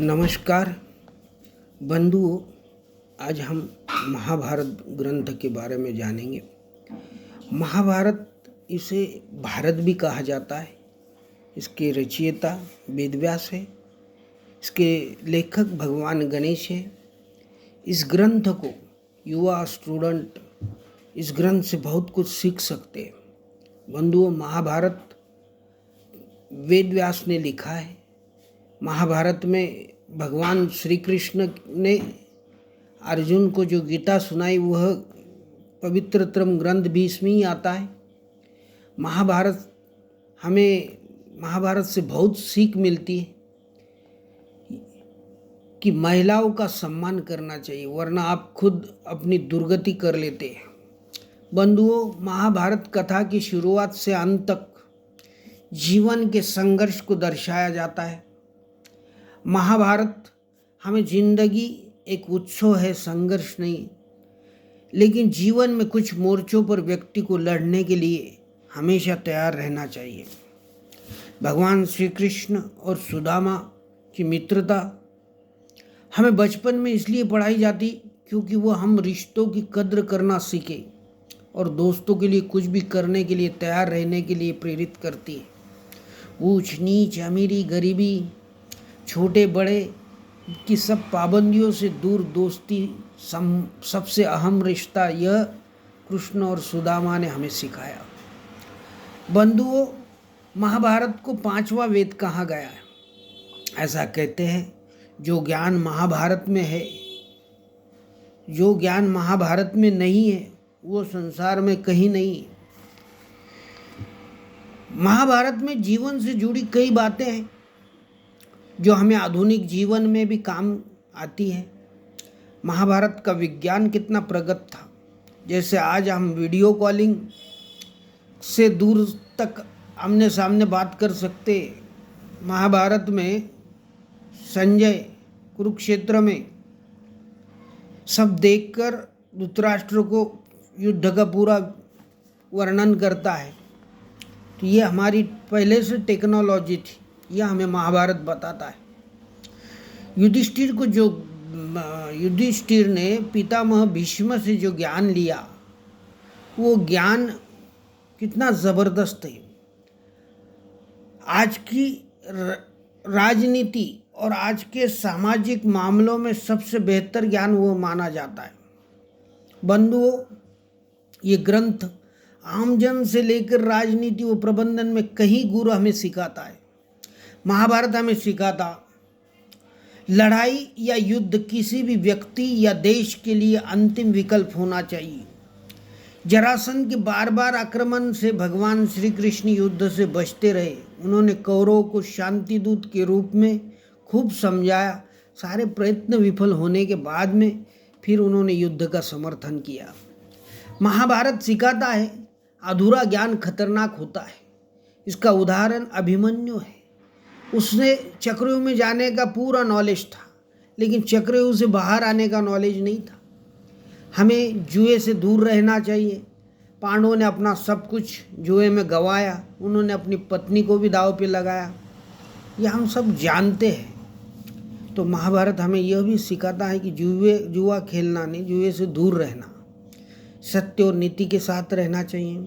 नमस्कार बंधुओं, आज हम महाभारत ग्रंथ के बारे में जानेंगे। महाभारत इसे भारत भी कहा जाता है। इसके रचयिता वेदव्यास है। इसके लेखक भगवान गणेश है। इस ग्रंथ को युवा स्टूडेंट इस ग्रंथ से बहुत कुछ सीख सकते हैं। बंधुओं, महाभारत वेदव्यास ने लिखा है। महाभारत में भगवान श्री कृष्ण ने अर्जुन को जो गीता सुनाई वह पवित्रतम ग्रंथ भी इसमें ही आता है। हमें महाभारत से बहुत सीख मिलती है कि महिलाओं का सम्मान करना चाहिए, वरना आप खुद अपनी दुर्गति कर लेते हैं। बंधुओं, महाभारत कथा की शुरुआत से अंत तक जीवन के संघर्ष को दर्शाया जाता है। महाभारत हमें जिंदगी एक उत्सव है, संघर्ष नहीं। लेकिन जीवन में कुछ मोर्चों पर व्यक्ति को लड़ने के लिए हमेशा तैयार रहना चाहिए। भगवान श्री कृष्ण और सुदामा की मित्रता हमें बचपन में इसलिए पढ़ाई जाती क्योंकि वह हम रिश्तों की कद्र करना सीखे और दोस्तों के लिए कुछ भी करने के लिए तैयार रहने के लिए प्रेरित करती है। ऊंच नीच, अमीरी गरीबी, छोटे बड़े की सब पाबंदियों से दूर दोस्ती सबसे अहम रिश्ता यह कृष्ण और सुदामा ने हमें सिखाया। बंधुओं, महाभारत को 5वां वेद कहा गया है। ऐसा कहते हैं जो ज्ञान महाभारत में है, जो ज्ञान महाभारत में नहीं है वो संसार में कहीं नहीं है। महाभारत में जीवन से जुड़ी कई बातें हैं जो हमें आधुनिक जीवन में भी काम आती है। महाभारत का विज्ञान कितना प्रगत था। जैसे आज हम वीडियो कॉलिंग से दूर तक आमने सामने बात कर सकते। महाभारत में संजय कुरुक्षेत्र में सब देखकर धृतराष्ट्र को युद्ध का पूरा वर्णन करता है। तो ये हमारी पहले से टेक्नोलॉजी थी, यह हमें महाभारत बताता है। युधिष्ठिर ने पितामह भीष्म से जो ज्ञान लिया वो ज्ञान कितना ज़बरदस्त है। आज की राजनीति और आज के सामाजिक मामलों में सबसे बेहतर ज्ञान वो माना जाता है। बंधुओं, ये ग्रंथ आमजन से लेकर राजनीति व प्रबंधन में कई गुर हमें सिखाता है। महाभारत हमें सिखाता लड़ाई या युद्ध किसी भी व्यक्ति या देश के लिए अंतिम विकल्प होना चाहिए। जरासंध के बार बार आक्रमण से भगवान श्री कृष्ण युद्ध से बचते रहे। उन्होंने कौरवों को शांति दूत के रूप में खूब समझाया। सारे प्रयत्न विफल होने के बाद में फिर उन्होंने युद्ध का समर्थन किया। महाभारत सिखाता है अधूरा ज्ञान खतरनाक होता है। इसका उदाहरण अभिमन्यु है। उसने चक्रव्यूह में जाने का पूरा नॉलेज था, लेकिन चक्रव्यूह से बाहर आने का नॉलेज नहीं था। हमें जुए से दूर रहना चाहिए। पांडवों ने अपना सब कुछ जुए में गंवाया। उन्होंने अपनी पत्नी को भी दांव पे लगाया। यह हम सब जानते हैं। तो महाभारत हमें यह भी सिखाता है कि जुआ खेलना नहीं, जुए से दूर रहना, सत्य और नीति के साथ रहना चाहिए।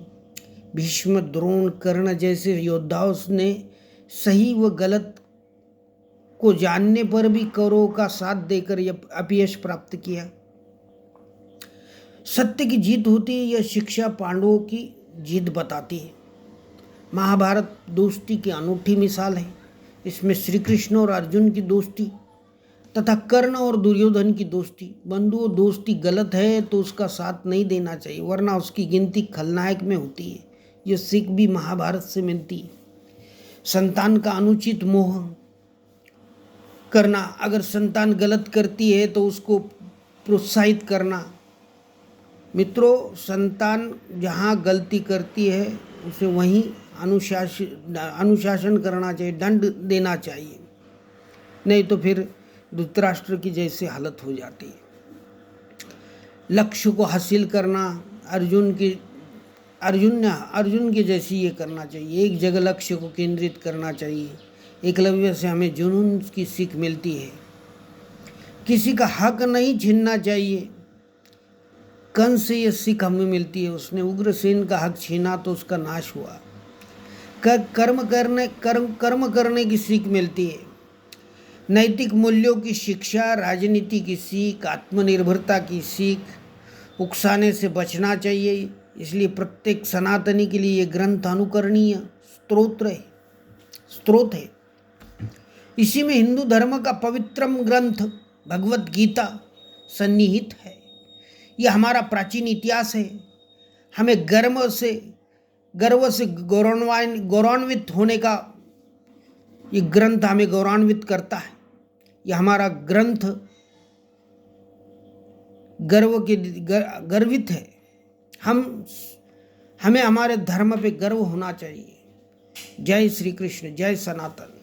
भीष्म, द्रोण, कर्ण जैसे योद्धाओं ने सही व गलत को जानने पर भी कौरवों का साथ देकर अपयश प्राप्त किया। सत्य की जीत होती है, यह शिक्षा पांडवों की जीत बताती है। महाभारत दोस्ती की अनूठी मिसाल है। इसमें श्री कृष्ण और अर्जुन की दोस्ती तथा कर्ण और दुर्योधन की दोस्ती। बंधुओं, दोस्ती गलत है तो उसका साथ नहीं देना चाहिए, वरना उसकी गिनती खलनायक में होती है। यह सीख भी महाभारत से मिलती है। संतान का अनुचित मोह करना, अगर संतान गलत करती है तो उसको प्रोत्साहित करना। मित्रों, संतान जहाँ गलती करती है उसे वहीं अनुशासन करना चाहिए, दंड देना चाहिए, नहीं तो फिर धृतराष्ट्र की जैसी हालत हो जाती है। लक्ष्य को हासिल करना, अर्जुन के जैसी ये करना चाहिए। एक जगह लक्ष्य को केंद्रित करना चाहिए। एकलव्य से हमें जुनून की सीख मिलती है। किसी का हक नहीं छीनना चाहिए। कंस से ये सीख हमें मिलती है, उसने उग्रसेन का हक छीना तो उसका नाश हुआ। कर्म करने की सीख मिलती है। नैतिक मूल्यों की शिक्षा, राजनीति की सीख, आत्मनिर्भरता की सीख, उकसाने से बचना चाहिए। इसलिए प्रत्येक सनातनी के लिए ये ग्रंथ अनुकरणीय स्रोत है। इसी में हिंदू धर्म का पवित्रम ग्रंथ भगवत गीता सन्निहित है। यह हमारा प्राचीन इतिहास है। हमें गर्व से गौरवान्वित होने का ये ग्रंथ हमें गौरवान्वित करता है। यह हमारा ग्रंथ गर्वित है। हमें हमारे धर्म पे गर्व होना चाहिए। जय श्री कृष्ण, जय सनातन।